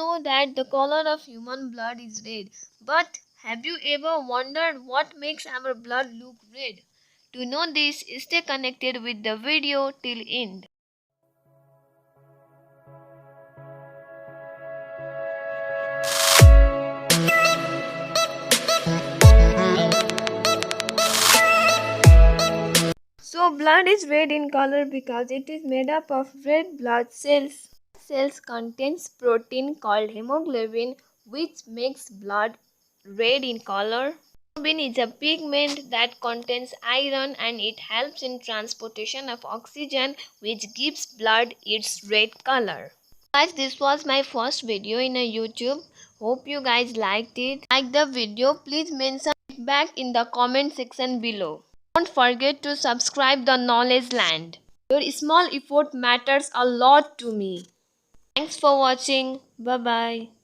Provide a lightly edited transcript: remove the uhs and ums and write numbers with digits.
know that the color of human blood is red, but have you ever wondered what makes our blood look red? To know this, stay connected with the video till end. So blood is red in color because it is made up of red blood cells. Cells contains protein called haemoglobin, which makes blood red in color. Haemoglobin is a pigment that contains iron and it helps in transportation of oxygen, which gives blood its red color. Guys, this was my first video in a YouTube. Hope you guys liked it. Like the video, please mention it back in the comment section below. Don't forget to subscribe the Knowledge Land. Your small effort matters a lot to me. Thanks for watching. Bye bye.